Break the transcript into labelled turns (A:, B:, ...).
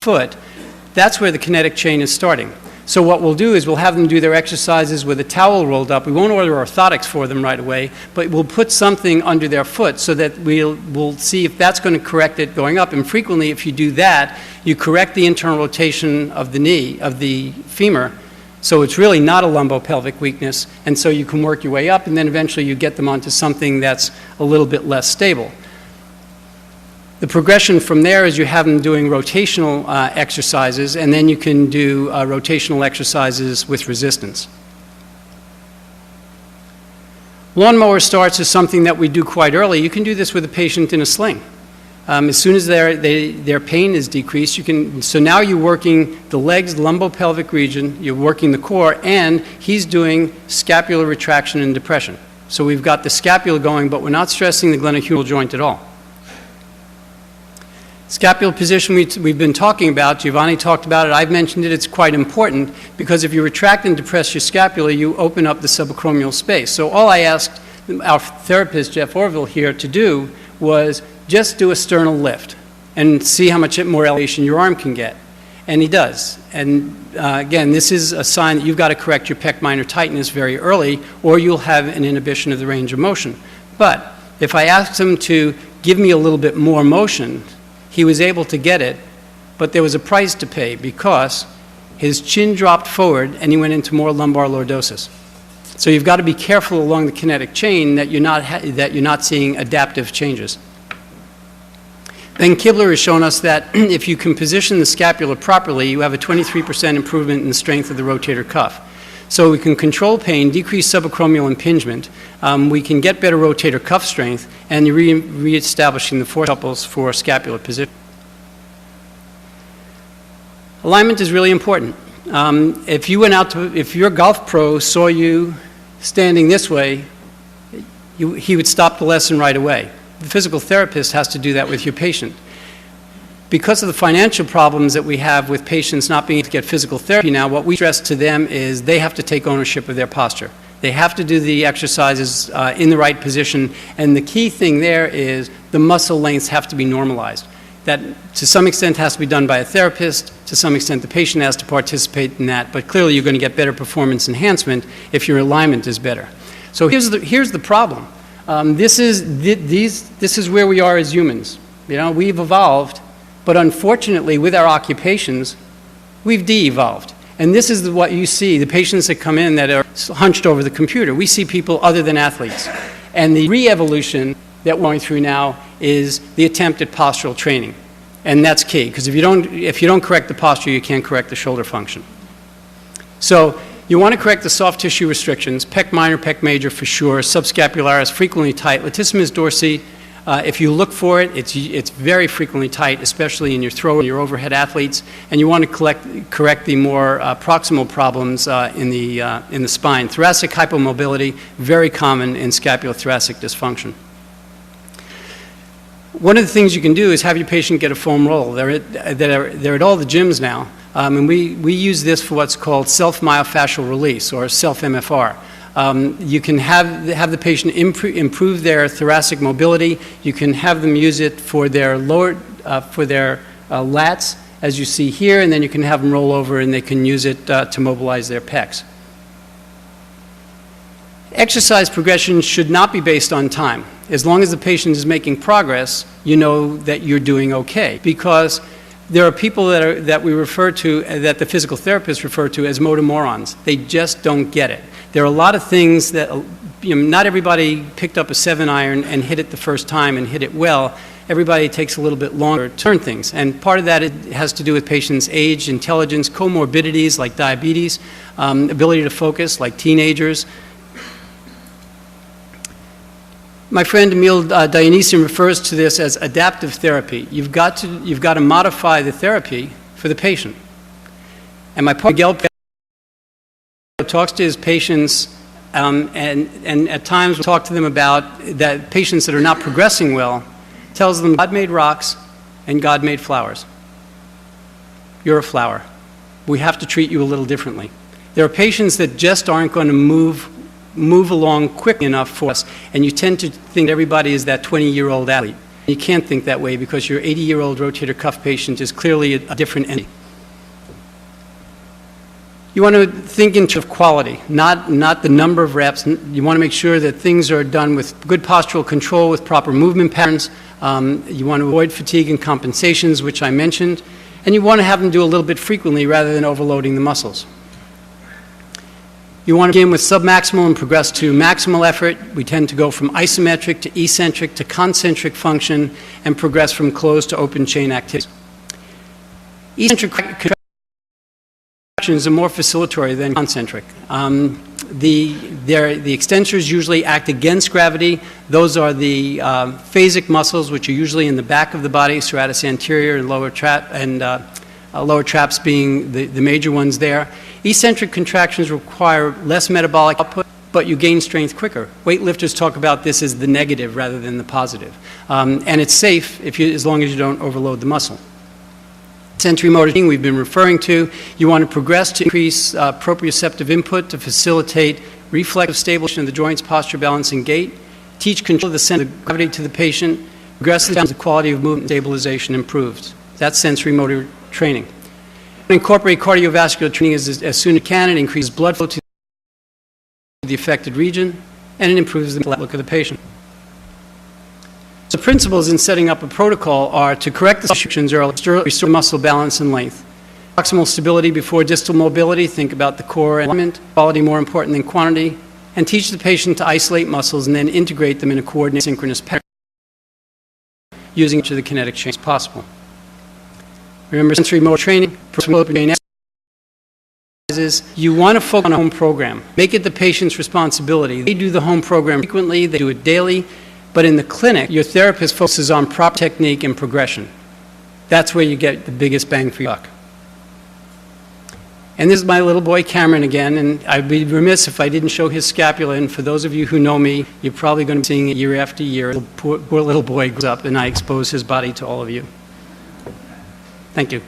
A: foot, that's where the kinetic chain is starting. So what we'll do is we'll have them do their exercises with a towel rolled up. We won't order orthotics for them right away, but we'll put something under their foot so that we'll see if that's going to correct it going up. And frequently, if you do that, you correct the internal rotation of the knee, of the femur, so it's really not a lumbopelvic weakness, and so you can work your way up, and then eventually you get them onto something that's a little bit less stable. The progression from there is you have them doing rotational exercises, and then you can do rotational exercises with resistance. Lawnmower starts is something that we do quite early. You can do this with a patient in a sling. As soon as their pain is decreased, so now you're working the legs, lumbopelvic region, you're working the core, and he's doing scapular retraction and depression. So we've got the scapula going, but we're not stressing the glenohumeral joint at all. Scapular position we've been talking about, Giovanni talked about it, I've mentioned it, it's quite important because if you retract and depress your scapula, you open up the subacromial space. So all I asked our therapist, Jeff Orville, here to do was just do a sternal lift and see how much more elevation your arm can get. And he does. And again, this is a sign that you've got to correct your pec minor tightness very early or you'll have an inhibition of the range of motion. But if I asked him to give me a little bit more motion, he was able to get it, but there was a price to pay because his chin dropped forward and he went into more lumbar lordosis. So you've got to be careful along the kinetic chain that you're not seeing adaptive changes. Ben Kibler has shown us that if you can position the scapula properly, you have a 23% improvement in the strength of the rotator cuff. So we can control pain, decrease subacromial impingement, we can get better rotator cuff strength, and re-establishing the force couples for scapular position. Alignment is really important. If your golf pro saw you standing this way, he would stop the lesson right away. The physical therapist has to do that with your patient. Because of the financial problems that we have with patients not being able to get physical therapy now, what we stress to them is they have to take ownership of their posture. They have to do the exercises in the right position, and the key thing there is the muscle lengths have to be normalized. That to some extent has to be done by a therapist, to some extent the patient has to participate in that, but clearly you're going to get better performance enhancement if your alignment is better. So here's the problem. This is where we are as humans. You know, we've evolved, but unfortunately with our occupations, we've de-evolved. And this is what you see, the patients that come in that are hunched over the computer. We see people other than athletes. And the re-evolution that we're going through now is the attempt at postural training. And that's key, because if you don't correct the posture, you can't correct the shoulder function. So you want to correct the soft tissue restrictions, pec minor, pec major for sure, subscapularis frequently tight, latissimus dorsi, if you look for it, it's very frequently tight, especially in your throw and your overhead athletes, and you want to correct the more proximal problems in the spine. Thoracic hypomobility, very common in scapulothoracic dysfunction. One of the things you can do is have your patient get a foam roll. They're at all the gyms now, and we use this for what's called self-myofascial release, or self-MFR. You can have the patient improve their thoracic mobility. You can have them use it for their lats, as you see here, and then you can have them roll over and they can use it to mobilize their pecs. Exercise progression should not be based on time. As long as the patient is making progress, you know that you're doing okay, because there are people that we refer to, that the physical therapists refer to as motor morons. They just don't get it. There are a lot of things that, not everybody picked up a 7-iron and hit it the first time and hit it well. Everybody takes a little bit longer to turn things. And part of that has to do with patients' age, intelligence, comorbidities like diabetes, ability to focus like teenagers. My friend Emil Dionysian refers to this as adaptive therapy. You've got to modify the therapy for the patient. And my partner talks to his patients, and at times we talk to them about that patients that are not progressing well, tells them God made rocks and God made flowers. You're a flower. We have to treat you a little differently. There are patients that just aren't going to move along quickly enough for us, and you tend to think everybody is that 20-year-old athlete. You can't think that way because your 80-year-old rotator cuff patient is clearly a different entity. You want to think in terms of quality, not the number of reps. You want to make sure that things are done with good postural control, with proper movement patterns. You want to avoid fatigue and compensations, which I mentioned. And you want to have them do a little bit frequently rather than overloading the muscles. You want to begin with submaximal and progress to maximal effort. We tend to go from isometric to eccentric to concentric function and progress from closed to open chain activities. Eccentric contractions are more facilitatory than concentric. The extensors usually act against gravity. Those are the phasic muscles, which are usually in the back of the body, serratus anterior and lower traps being the major ones there. Eccentric contractions require less metabolic output, but you gain strength quicker. Weightlifters talk about this as the negative rather than the positive. And it's safe as long as you don't overload the muscle. Sensory motor training we've been referring to. You want to progress to increase proprioceptive input to facilitate reflexive stabilization of the joints, posture, balance, and gait. Teach control of the center of gravity to the patient. Progressively, the quality of movement and stabilization improves. That's sensory motor training. Incorporate cardiovascular training as soon as it can. It increases blood flow to the affected region, and it improves the outlook of the patient. The principles in setting up a protocol are to correct the restrictions early, restore muscle balance and length. Proximal stability before distal mobility, think about the core and alignment, quality more important than quantity, and teach the patient to isolate muscles and then integrate them in a coordinated synchronous pattern using each of the kinetic chains possible. Remember sensory motor training, exercises. You want to focus on a home program. Make it the patient's responsibility. They do the home program frequently, they do it daily, but in the clinic, your therapist focuses on proper technique and progression. That's where you get the biggest bang for your buck. And this is my little boy Cameron again, and I'd be remiss if I didn't show his scapula, and for those of you who know me, you're probably going to be seeing it year after year. Poor little boy grows up, and I expose his body to all of you. Thank you.